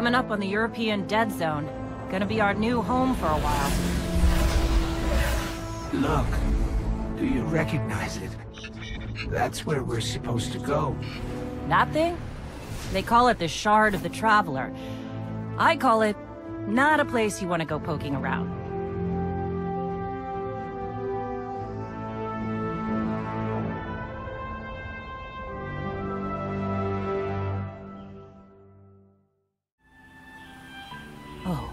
coming up on the European Dead Zone. Gonna be our new home for a while. Look, do you recognize it? That's where we're supposed to go. That thing? They call it the Shard of the Traveler. I call it not a place you want to go poking around. Oh.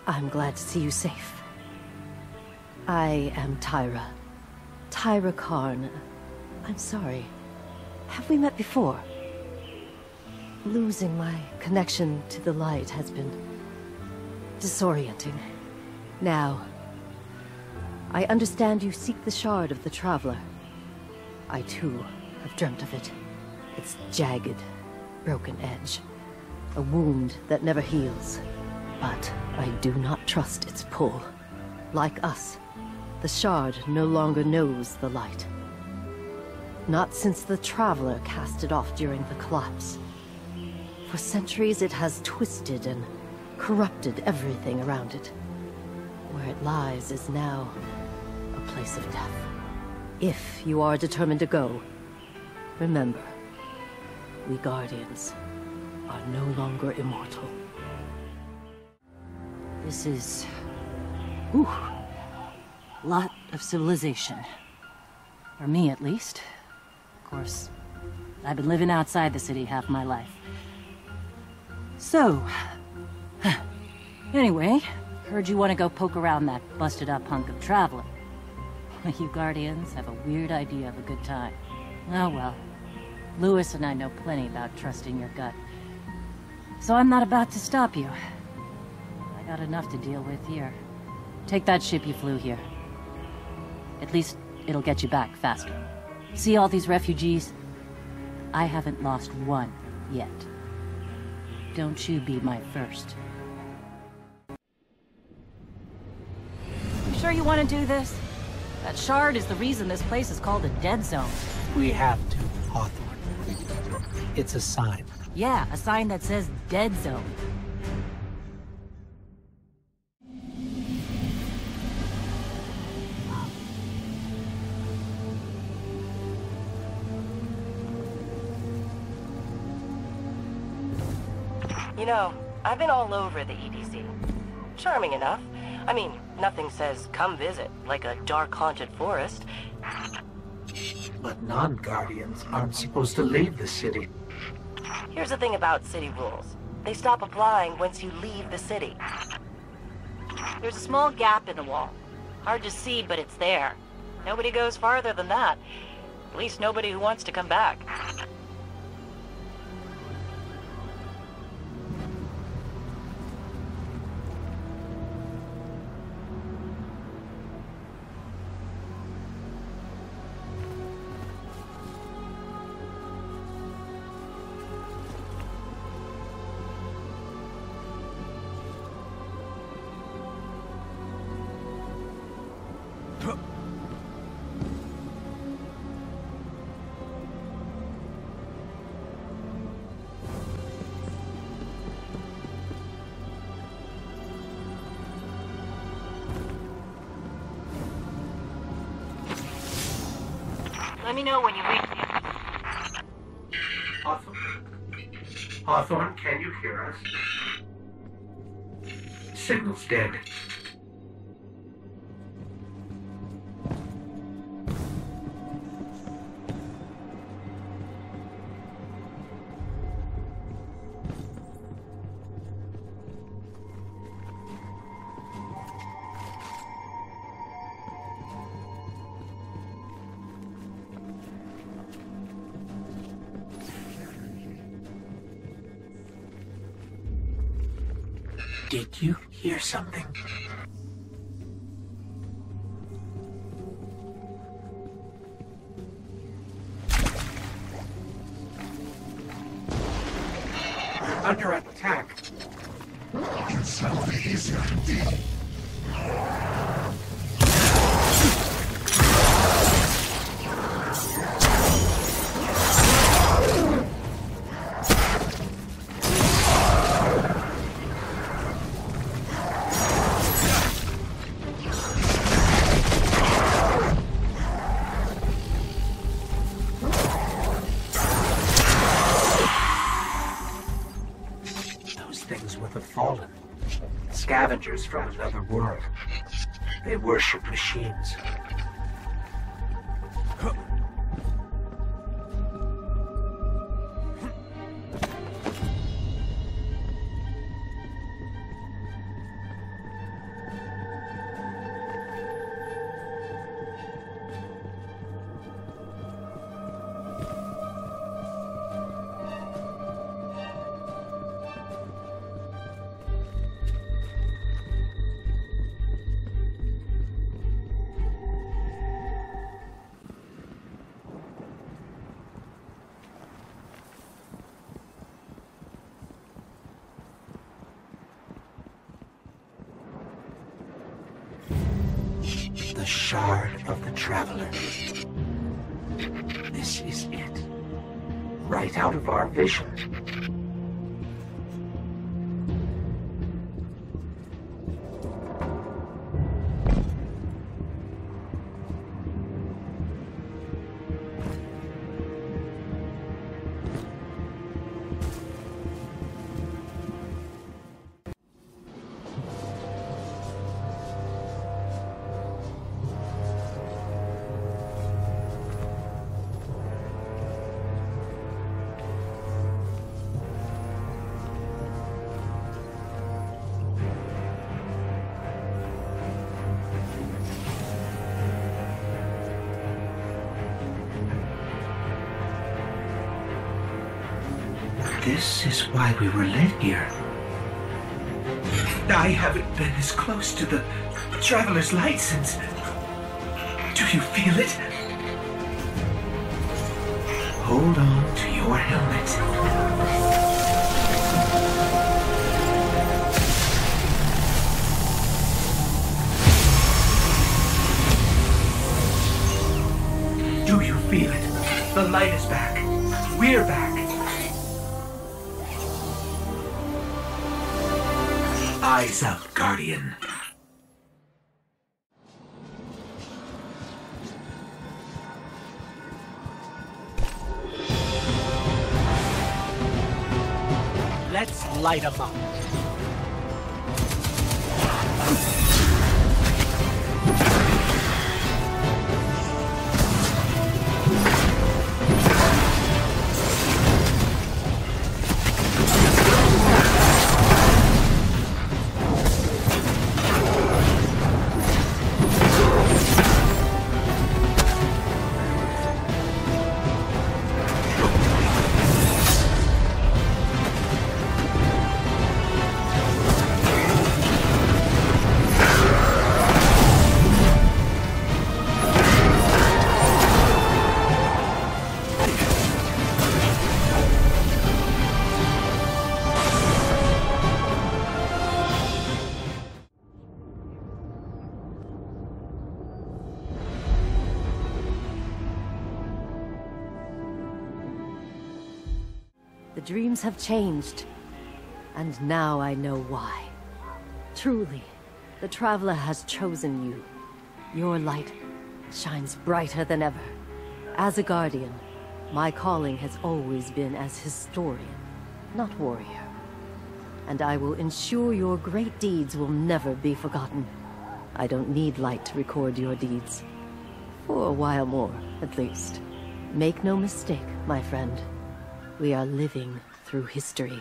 I'm glad to see you safe. I am Tyra. Tyra Karn. I'm sorry. Have we met before? Losing my connection to the light has been disorienting. Now, I understand you seek the Shard of the Traveler. I too have dreamt of it. Its jagged, broken edge. A wound that never heals. But I do not trust its pull. Like us, the Shard no longer knows the light. Not since the Traveler cast it off during the collapse. For centuries it has twisted and corrupted everything around it. Where it lies is now a place of death. If you are determined to go, remember, we Guardians are no longer immortal. This is... Ooh. Lot of civilization. For me, at least. Of course, I've been living outside the city half my life. So... Anyway, heard you want to go poke around that busted-up hunk of Traveler. You Guardians have a weird idea of a good time. Oh well. Lewis and I know plenty about trusting your gut. So I'm not about to stop you. I got enough to deal with here. Take that ship you flew here. At least, it'll get you back faster. See all these refugees? I haven't lost one yet. Don't you be my first. You sure you want to do this? That shard is the reason this place is called a dead zone. We have to, Hawthorne. It's a sign. Yeah, a sign that says dead zone. You know, I've been all over the EDZ. Charming enough. I mean, nothing says come visit, like a dark haunted forest. But non-Guardians aren't supposed to leave the city. Here's the thing about city rules. They stop applying once you leave the city. There's a small gap in the wall. Hard to see, but it's there. Nobody goes farther than that. At least nobody who wants to come back. Let me know when you reach me. Hawthorne, can you hear us? Signal's dead. Did you hear something? We're under attack. It's not easier indeed. scavengers from another world. They worship machines. The Shard of the Traveler. This is it. Right out of our vision. This is why we were led here. I haven't been as close to the Traveler's Light since... Do you feel it? Hold on to your helmet. Do you feel it? The light is back. We're back. Eyes up, Guardian. Let's light them up. The dreams have changed, and now I know why. Truly, the Traveler has chosen you. Your light shines brighter than ever. As a Guardian, my calling has always been as historian, not warrior. And I will ensure your great deeds will never be forgotten. I don't need light to record your deeds. For a while more, at least. Make no mistake, my friend. We are living through history.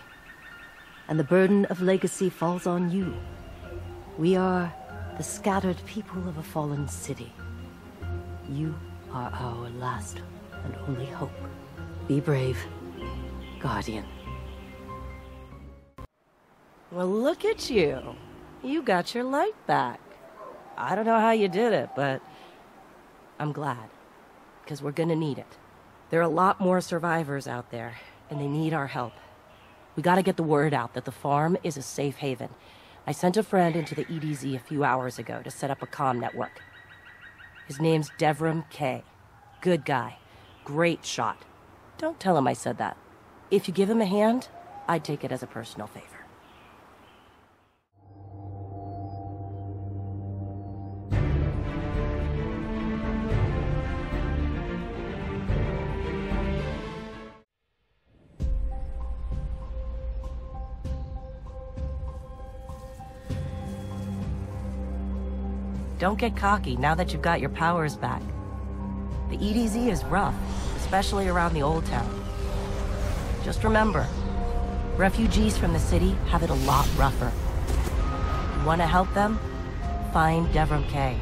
And the burden of legacy falls on you. We are the scattered people of a fallen city. You are our last and only hope. Be brave, Guardian. Well, look at you. You got your light back. I don't know how you did it, but I'm glad. Because we're gonna need it. There are a lot more survivors out there, and they need our help. We gotta get the word out that the farm is a safe haven. I sent a friend into the EDZ a few hours ago to set up a comm network. His name's Devram K. Good guy. Great shot. Don't tell him I said that. If you give him a hand, I'd take it as a personal favor. Don't get cocky now that you've got your powers back. The EDZ is rough, especially around the Old Town. Just remember, refugees from the city have it a lot rougher. You want to help them? Find Devrim Kay.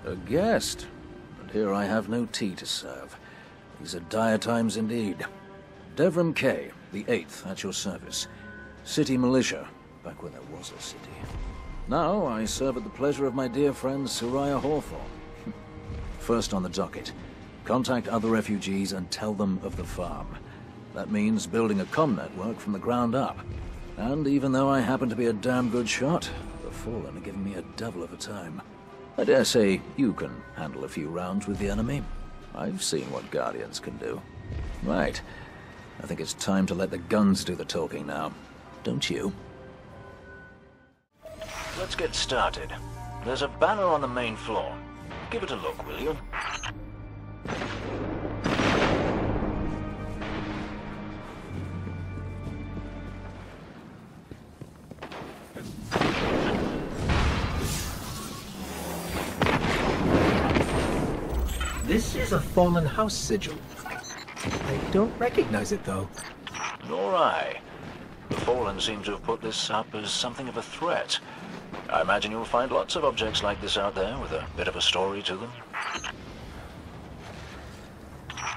A guest? And here I have no tea to serve. These are dire times indeed. Devrim Kay, the 8th, at your service. City militia, back when there was a city. Now I serve at the pleasure of my dear friend Soraya Hawthorne. First on the docket, contact other refugees and tell them of the farm. That means building a comm network from the ground up. And even though I happen to be a damn good shot, the Fallen are giving me a devil of a time. I dare say you can handle a few rounds with the enemy. I've seen what Guardians can do. Right. I think it's time to let the guns do the talking now. Don't you? Let's get started. There's a banner on the main floor. Give it a look, will you? This is a fallen house sigil. I don't recognize it, though. Nor I. The Fallen seem to have put this up as something of a threat. I imagine you'll find lots of objects like this out there with a bit of a story to them.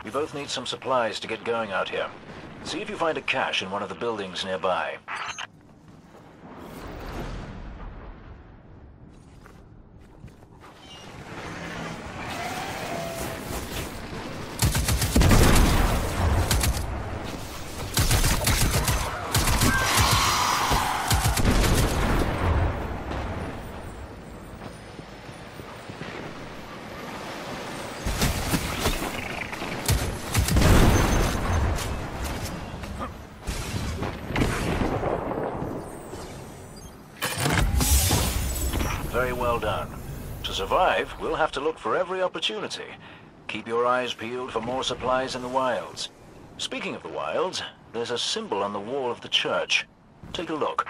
We both need some supplies to get going out here. See if you find a cache in one of the buildings nearby. Very well done. To survive, we'll have to look for every opportunity. Keep your eyes peeled for more supplies in the wilds. Speaking of the wilds, there's a symbol on the wall of the church. Take a look.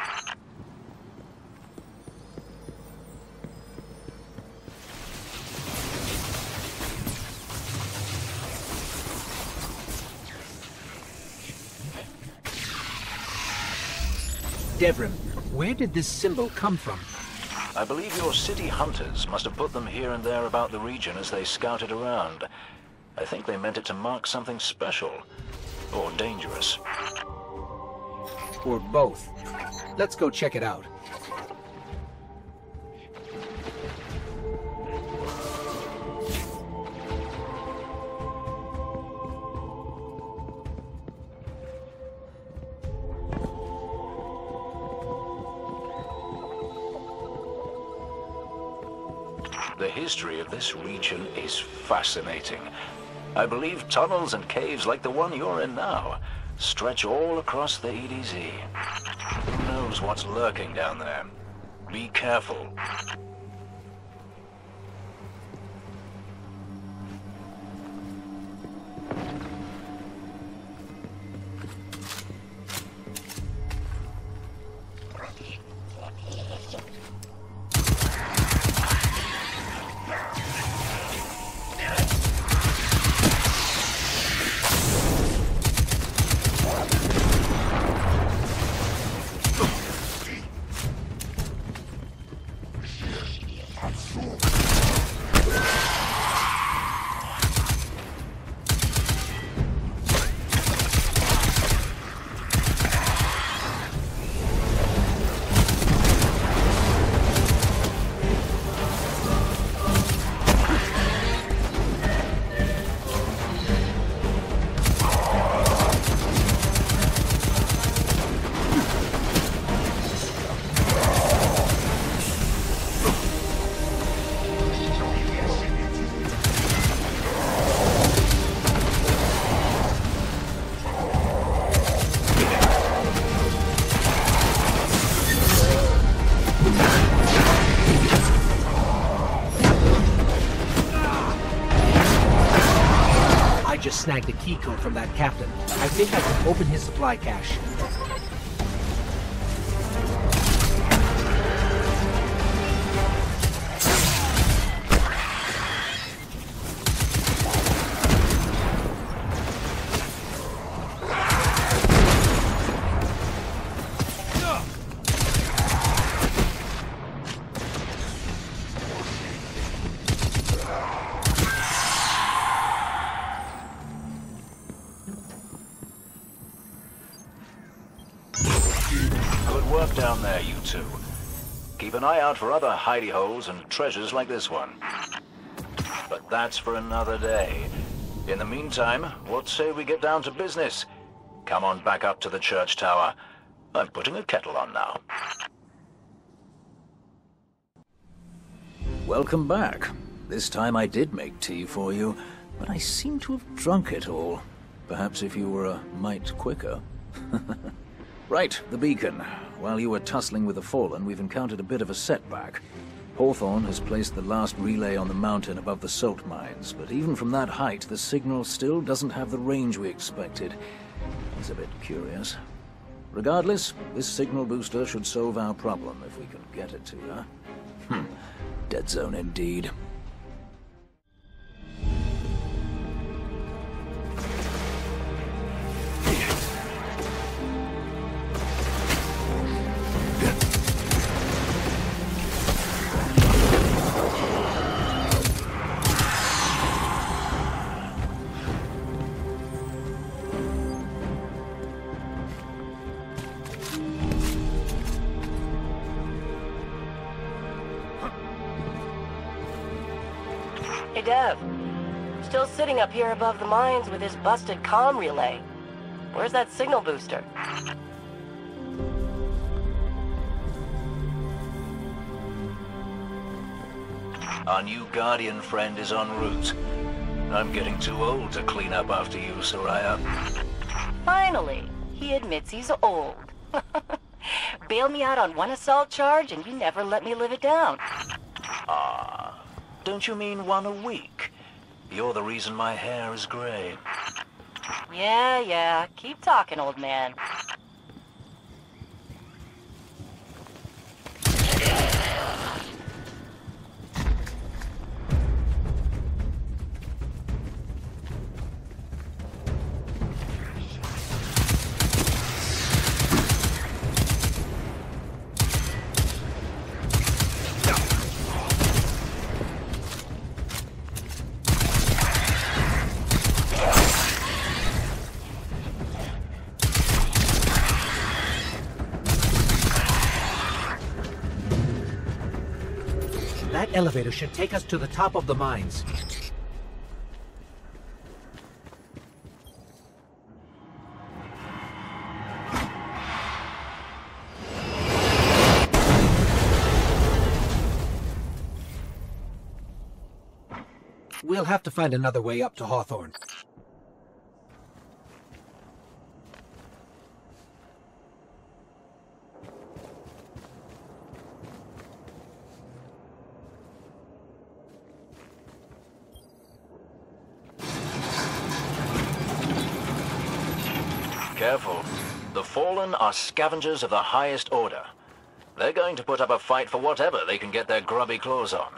Devrim, where did this symbol come from? I believe your city hunters must have put them here and there about the region as they scouted around. I think they meant it to mark something special. Or dangerous. Or both. Let's go check it out. The history of this region is fascinating. I believe tunnels and caves like the one you're in now stretch all across the EDZ. Who knows what's lurking down there? Be careful. just snagged a key code from that captain. I think I can open his supply cache. Down there, you two. Keep an eye out for other hidey holes and treasures like this one. But that's for another day. In the meantime, what say we get down to business? Come on back up to the church tower. I'm putting a kettle on now. Welcome back. This time I did make tea for you, but I seem to have drunk it all. Perhaps if you were a mite quicker. Right, the beacon. While you were tussling with the Fallen, we've encountered a bit of a setback. Hawthorne has placed the last relay on the mountain above the salt mines, but even from that height, the signal still doesn't have the range we expected. It's a bit curious. Regardless, this signal booster should solve our problem if we can get it to you. Dead zone indeed. Hey, Dev. Still sitting up here above the mines with his busted comm relay. Where's that signal booster? Our new Guardian friend is en route. I'm getting too old to clean up after you, Soraya. Finally, he admits he's old. Bail me out on one assault charge and you never let me live it down. Don't you mean one a week? You're the reason my hair is gray. Yeah. Keep talking, old man. That elevator should take us to the top of the mines. We'll have to find another way up to Hawthorne. Careful. The Fallen are scavengers of the highest order. They're going to put up a fight for whatever they can get their grubby claws on.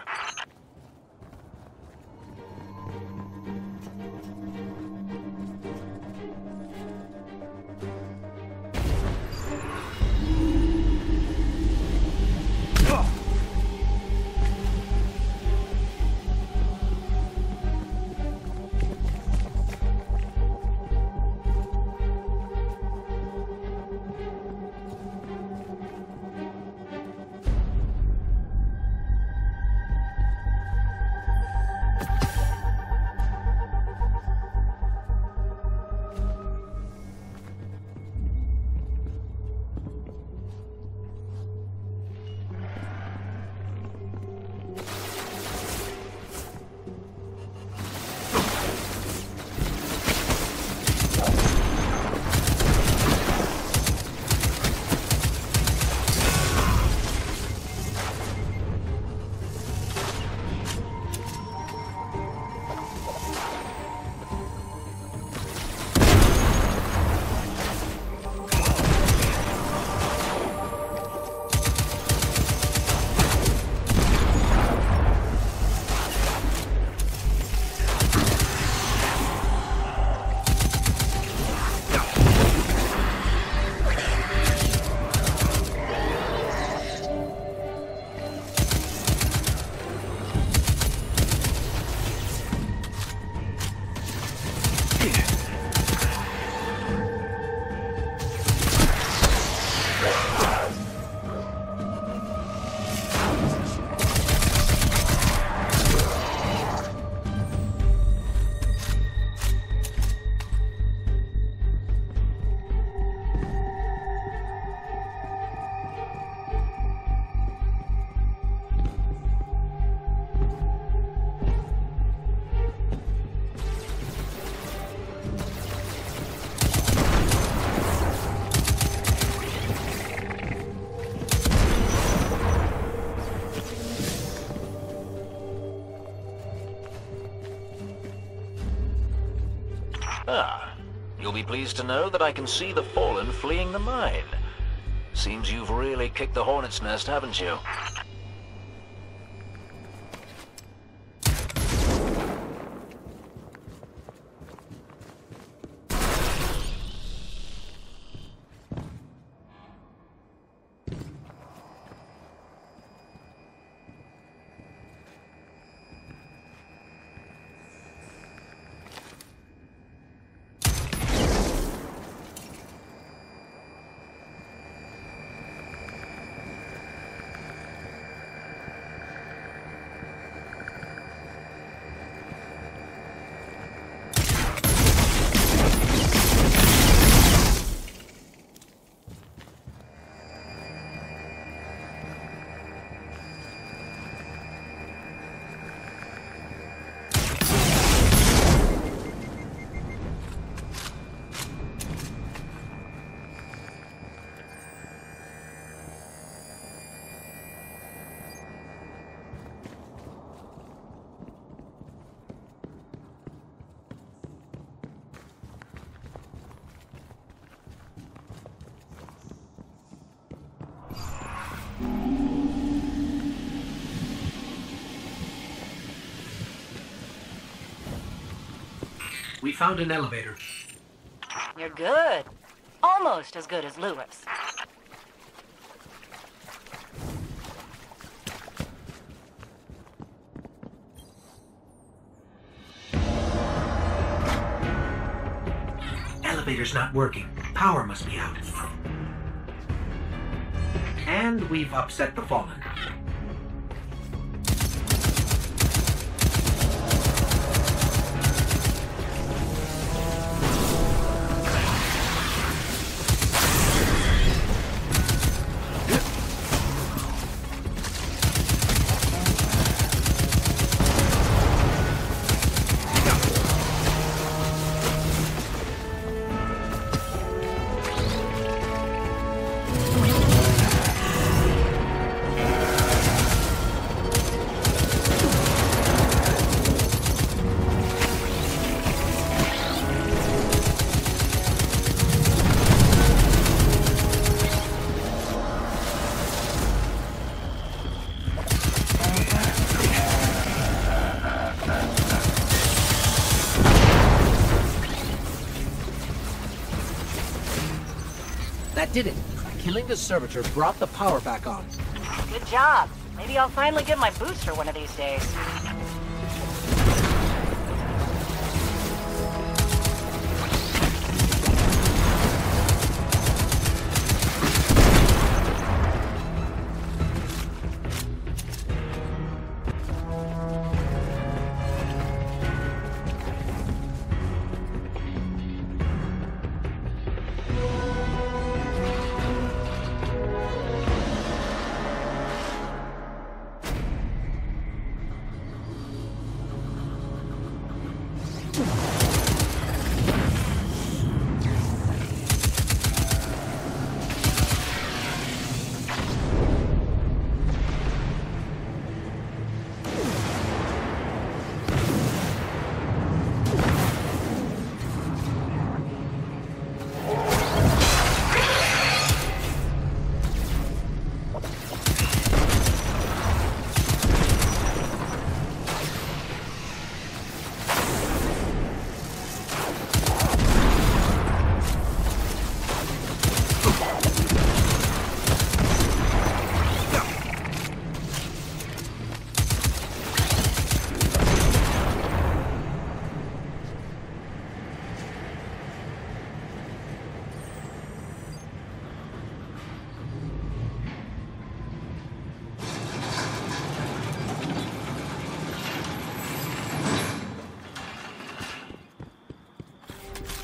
Ah, you'll be pleased to know that I can see the Fallen fleeing the mine. Seems you've really kicked the hornet's nest, haven't you? We found an elevator. You're good. Almost as good as Lewis. Elevator's not working. Power must be out. And we've upset the Fallen. That did it. Killing the servitor brought the power back on. Good job. Maybe I'll finally get my booster one of these days.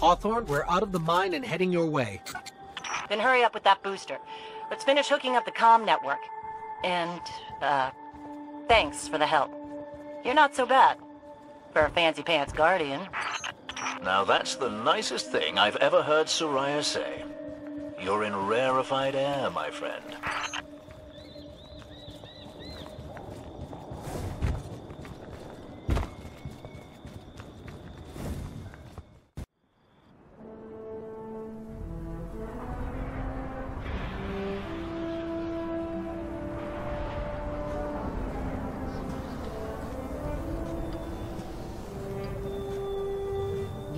Hawthorne, we're out of the mine and heading your way. Then hurry up with that booster. Let's finish hooking up the comm network. And, thanks for the help. You're not so bad. For a fancy pants guardian. Now that's the nicest thing I've ever heard Soraya say. You're in rarefied air, my friend.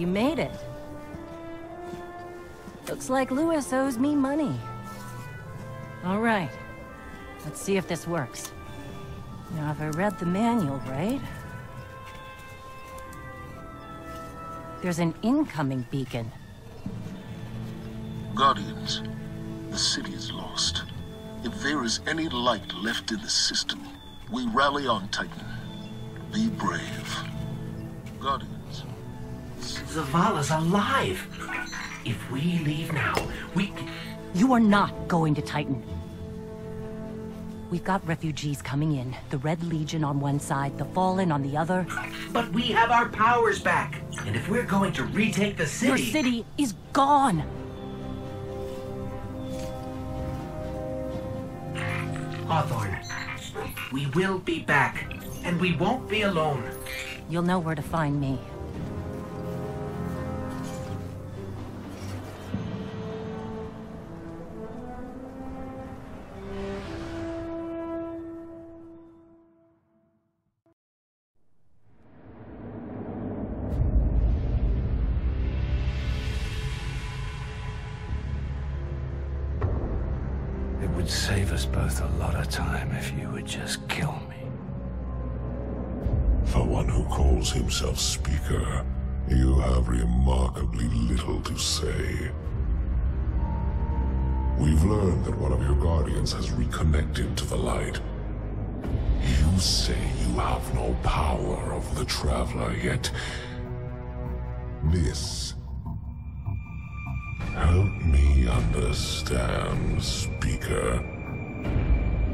you made it. Looks like Lewis owes me money. All right. Let's see if this works. Now, if I read the manual right... There's an incoming beacon. Guardians, the city is lost. If there is any light left in the system, we rally on Titan. Be brave. Guardians. Zavala's alive! If we leave now, we can... You are not going to Titan. We've got refugees coming in. The Red Legion on one side, the Fallen on the other. But we have our powers back. And if we're going to retake the city... Your city is gone! Hawthorne, we will be back. And we won't be alone. You'll know where to find me. It would save us both a lot of time if you would just kill me. For one who calls himself Speaker, you have remarkably little to say. We've learned that one of your Guardians has reconnected to the light. You say you have no power over the Traveler, yet... This... Help me understand, Speaker.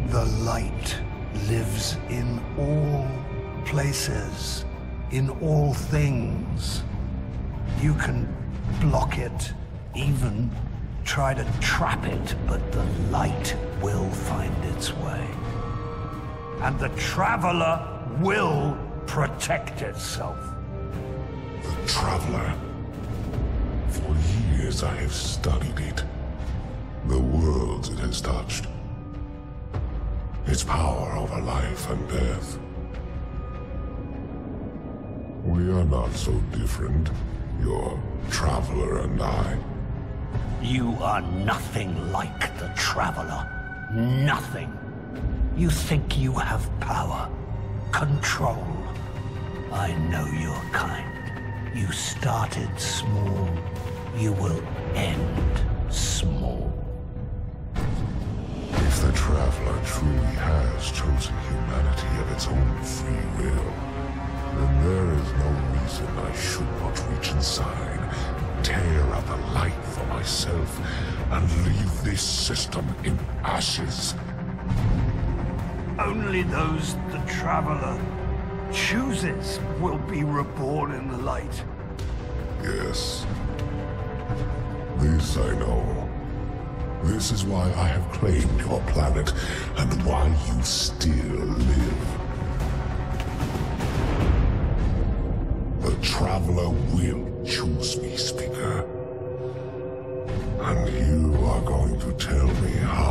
The light lives in all places, in all things. You can block it, even try to trap it, but the light will find its way. And the Traveler will protect itself. The Traveler. For years I have studied it. The worlds it has touched. Its power over life and death. We are not so different, your Traveler and I. You are nothing like the Traveler. Nothing. You think you have power, control. I know your kind. You started small. You will end small. If the Traveler truly has chosen humanity of its own free will, then there is no reason I should not reach inside, tear out the light for myself, and leave this system in ashes. Only those the Traveler chooses will be reborn in the light. Yes. This I know. This is why I have claimed your planet, and why you still live. The Traveler will choose me, Speaker. And you are going to tell me how.